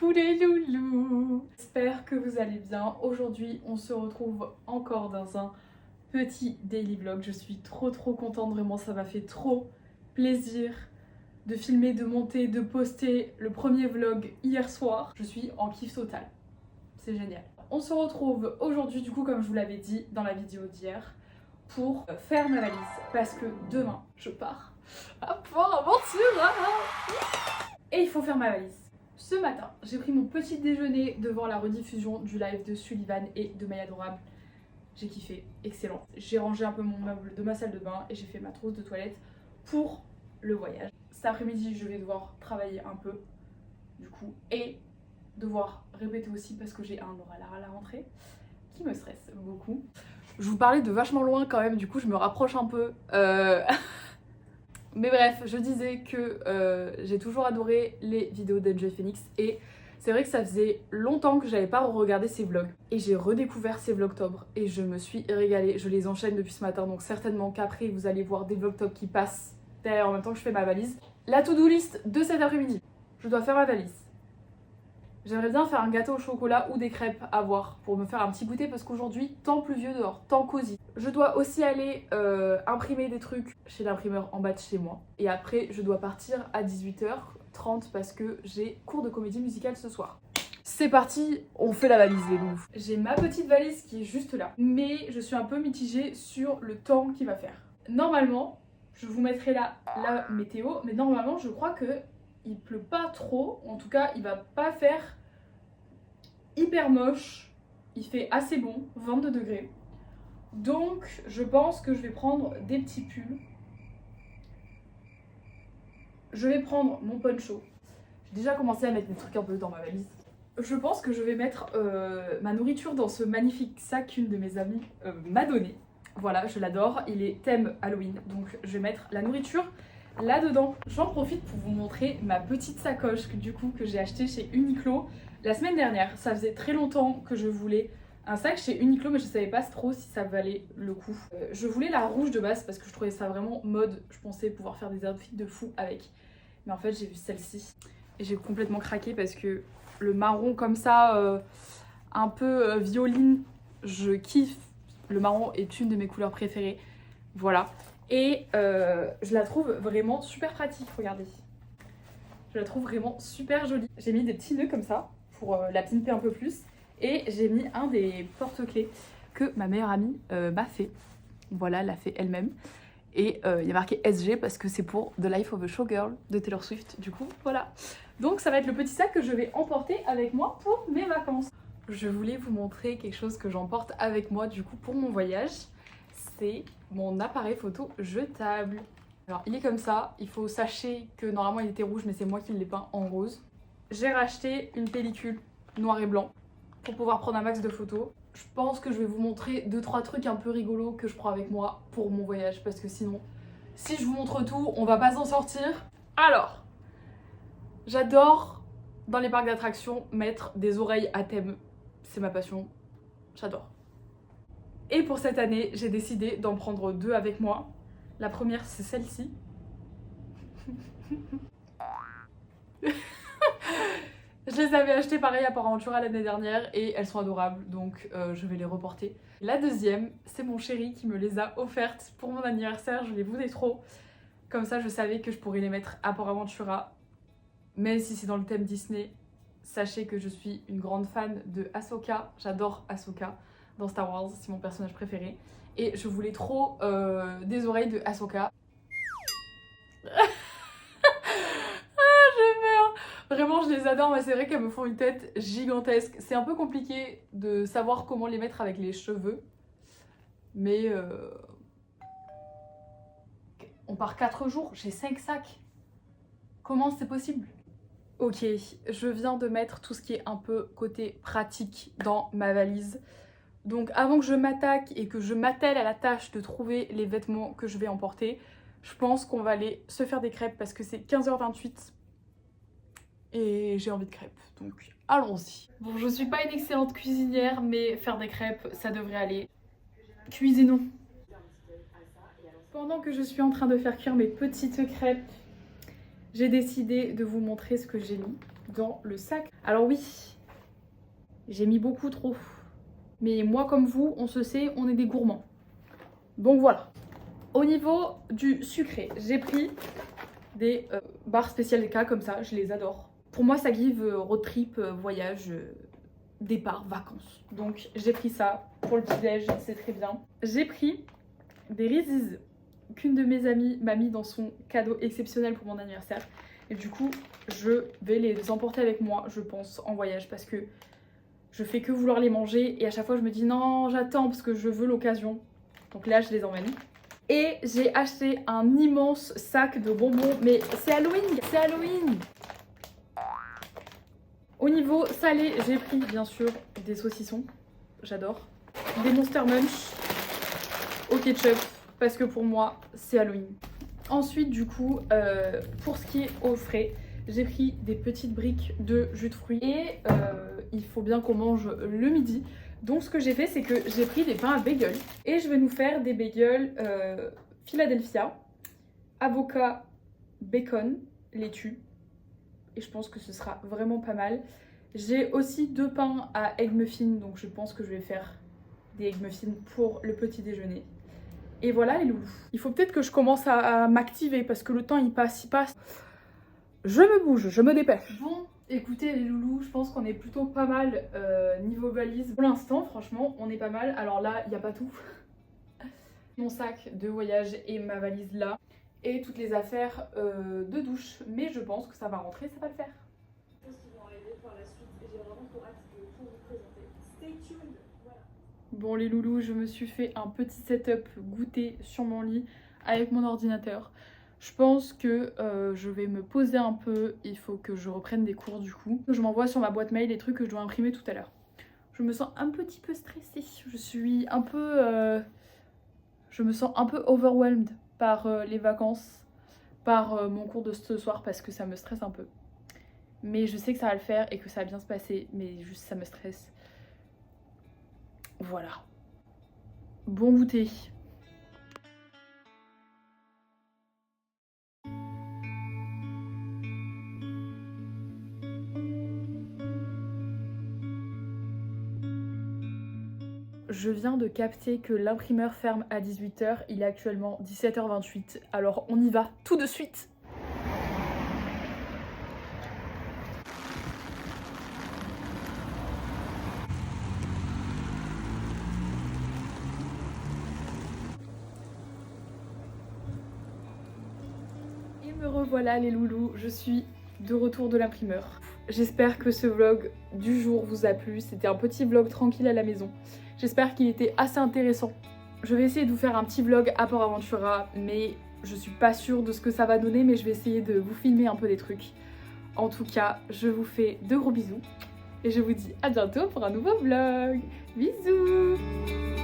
coucou les loulous. J'espère que vous allez bien. Aujourd'hui on se retrouve encore dans un petit daily vlog. Je suis trop contente, vraiment ça m'a fait trop plaisir de filmer, de monter, de poster le premier vlog hier soir. Je suis en kiff total, c'est génial. On se retrouve aujourd'hui du coup comme je vous l'avais dit dans la vidéo d'hier pour faire ma valise parce que demain je pars à Port Aventura et il faut faire ma valise. Ce matin, j'ai pris mon petit déjeuner devant la rediffusion du live de Sullivan et de My Adorable. J'ai kiffé, excellent. J'ai rangé un peu mon meuble de ma salle de bain et j'ai fait ma trousse de toilette pour le voyage. Cet après-midi, je vais devoir travailler un peu, du coup, et devoir répéter aussi parce que j'ai un oral à la rentrée qui me stresse beaucoup. Je vous parlais de vachement loin quand même, du coup je me rapproche un peu. Mais bref, je disais que j'ai toujours adoré les vidéos d'NJ Phoenix et c'est vrai que ça faisait longtemps que j'avais pas regardé ses vlogs. Et j'ai redécouvert ses vlogtober et je me suis régalée. Je les enchaîne depuis ce matin, donc certainement qu'après vous allez voir des vlogtober qui passent derrière en même temps que je fais ma valise. La to-do list de cet après-midi. Je dois faire ma valise. J'aimerais bien faire un gâteau au chocolat ou des crêpes à voir pour me faire un petit goûter parce qu'aujourd'hui, temps pluvieux dehors, temps cosy. Je dois aussi aller imprimer des trucs chez l'imprimeur en bas de chez moi. Et après, je dois partir à 18h30 parce que j'ai cours de comédie musicale ce soir. C'est parti, on fait la valise les loups. J'ai ma petite valise qui est juste là. Mais je suis un peu mitigée sur le temps qu'il va faire. Normalement, je vous mettrai là la météo, mais normalement, je crois que il pleut pas trop, en tout cas il va pas faire hyper moche, il fait assez bon, 22 degrés. Donc je pense que je vais prendre des petits pulls. Je vais prendre mon poncho. J'ai déjà commencé à mettre des trucs un peu dans ma valise. Je pense que je vais mettre ma nourriture dans ce magnifique sac qu'une de mes amies m'a donné. Voilà, je l'adore, il est thème Halloween, donc je vais mettre la nourriture là-dedans. J'en profite pour vous montrer ma petite sacoche que j'ai achetée chez Uniqlo la semaine dernière. Ça faisait très longtemps que je voulais un sac chez Uniqlo mais je savais pas trop si ça valait le coup. Je voulais la rouge de base parce que je trouvais ça vraiment mode. Je pensais pouvoir faire des outfits de fou avec. Mais en fait j'ai vu celle-ci et j'ai complètement craqué parce que le marron comme ça, un peu violine, je kiffe. Le marron est une de mes couleurs préférées. Voilà. Et je la trouve vraiment super pratique, regardez. Je la trouve vraiment super jolie. J'ai mis des petits nœuds comme ça pour la pimper un peu plus. Et j'ai mis un des porte-clés que ma meilleure amie m'a fait. Voilà, elle l'a fait elle-même. Et il y a marqué SG parce que c'est pour The Life of a Showgirl de Taylor Swift. Du coup, voilà. Donc ça va être le petit sac que je vais emporter avec moi pour mes vacances. Je voulais vous montrer quelque chose que j'emporte avec moi du coup pour mon voyage. C'est mon appareil photo jetable. Alors il est comme ça, il faut sachez que normalement il était rouge mais c'est moi qui l'ai peint en rose. J'ai racheté une pellicule noir et blanc pour pouvoir prendre un max de photos. Je pense que je vais vous montrer 2-3 trucs un peu rigolos que je prends avec moi pour mon voyage parce que sinon, si je vous montre tout, on va pas s'en sortir. Alors, j'adore dans les parcs d'attractions mettre des oreilles à thème. C'est ma passion, j'adore. Et pour cette année, j'ai décidé d'en prendre 2 avec moi. La première, c'est celle-ci. Je les avais achetées pareil à Port Aventura l'année dernière et elles sont adorables, donc je vais les reporter. La deuxième, c'est mon chéri qui me les a offertes pour mon anniversaire, je les voulais trop. Comme ça, je savais que je pourrais les mettre à Port Aventura. Même si c'est dans le thème Disney, sachez que je suis une grande fan de Ahsoka. J'adore Ahsoka dans Star Wars, c'est mon personnage préféré. Et je voulais trop des oreilles de Ahsoka. Vraiment, je les adore, mais c'est vrai qu'elles me font une tête gigantesque. C'est un peu compliqué de savoir comment les mettre avec les cheveux. Mais on part 4 jours, j'ai 5 sacs. Comment c'est possible? Ok, je viens de mettre tout ce qui est un peu côté pratique dans ma valise. Donc avant que je m'attaque et que je m'attelle à la tâche de trouver les vêtements que je vais emporter, je pense qu'on va aller se faire des crêpes parce que c'est 15h28. Et j'ai envie de crêpes, donc allons-y. Bon, je suis pas une excellente cuisinière, mais faire des crêpes, ça devrait aller. Cuisinons. Pendant que je suis en train de faire cuire mes petites crêpes, j'ai décidé de vous montrer ce que j'ai mis. dans le sac. Alors oui, j'ai mis beaucoup trop. Mais moi comme vous, on se sait, on est des gourmands. Donc voilà. Au niveau du sucré, j'ai pris des barres spéciales DK comme ça, je les adore. Pour moi, ça give road trip, voyage, départ, vacances. Donc j'ai pris ça pour le petit-déj, c'est très bien. J'ai pris des Reese's qu'une de mes amies m'a mis dans son cadeau exceptionnel pour mon anniversaire. Et du coup, je vais les emporter avec moi, je pense, en voyage parce que je fais que vouloir les manger et à chaque fois je me dis non, j'attends parce que je veux l'occasion. Donc là, je les emmène. Et j'ai acheté un immense sac de bonbons, mais c'est Halloween, c'est Halloween. Au niveau salé, j'ai pris bien sûr des saucissons, j'adore. Des Monster Munch au ketchup, parce que pour moi, c'est Halloween. Ensuite, du coup, pour ce qui est au frais, j'ai pris des petites briques de jus de fruits. Et il faut bien qu'on mange le midi. Donc ce que j'ai fait, c'est que j'ai pris des pains à bagel. Et je vais nous faire des bagels Philadelphia, avocat, bacon, laitue. Et je pense que ce sera vraiment pas mal. J'ai aussi 2 pains à egg muffin, donc je pense que je vais faire des egg muffins pour le petit déjeuner. Et voilà les loulous. Il faut peut-être que je commence à m'activer parce que le temps il passe. Je me bouge, je me dépêche. Bon, écoutez les loulous, je pense qu'on est plutôt pas mal niveau valise. Pour l'instant, franchement, on est pas mal. Alors là, il n'y a pas tout. Mon sac de voyage et ma valise là. Et toutes les affaires de douche. Mais je pense que ça va rentrer, ça va le faire. Qui vont arriver par la suite et j'ai vraiment trop hâte de tout vous présenter. Stay tuned, voilà. Bon les loulous, je me suis fait un petit setup goûter sur mon lit avec mon ordinateur. Je pense que je vais me poser un peu, il faut que je reprenne des cours du coup. Je m'envoie sur ma boîte mail les trucs que je dois imprimer tout à l'heure. Je me sens un petit peu stressée, je suis un peu... je me sens un peu overwhelmed par les vacances, par mon cours de ce soir parce que ça me stresse un peu. Mais je sais que ça va le faire et que ça va bien se passer, mais juste ça me stresse. Voilà. Bon goûter. Je viens de capter que l'imprimeur ferme à 18 h, il est actuellement 17 h 28, alors on y va tout de suite. Et me revoilà les loulous, je suis de retour de l'imprimeur. J'espère que ce vlog du jour vous a plu, c'était un petit vlog tranquille à la maison. J'espère qu'il était assez intéressant. Je vais essayer de vous faire un petit vlog à Port Aventura, mais je suis pas sûre de ce que ça va donner, mais je vais essayer de vous filmer un peu des trucs. En tout cas, je vous fais de gros bisous et je vous dis à bientôt pour un nouveau vlog. Bisous!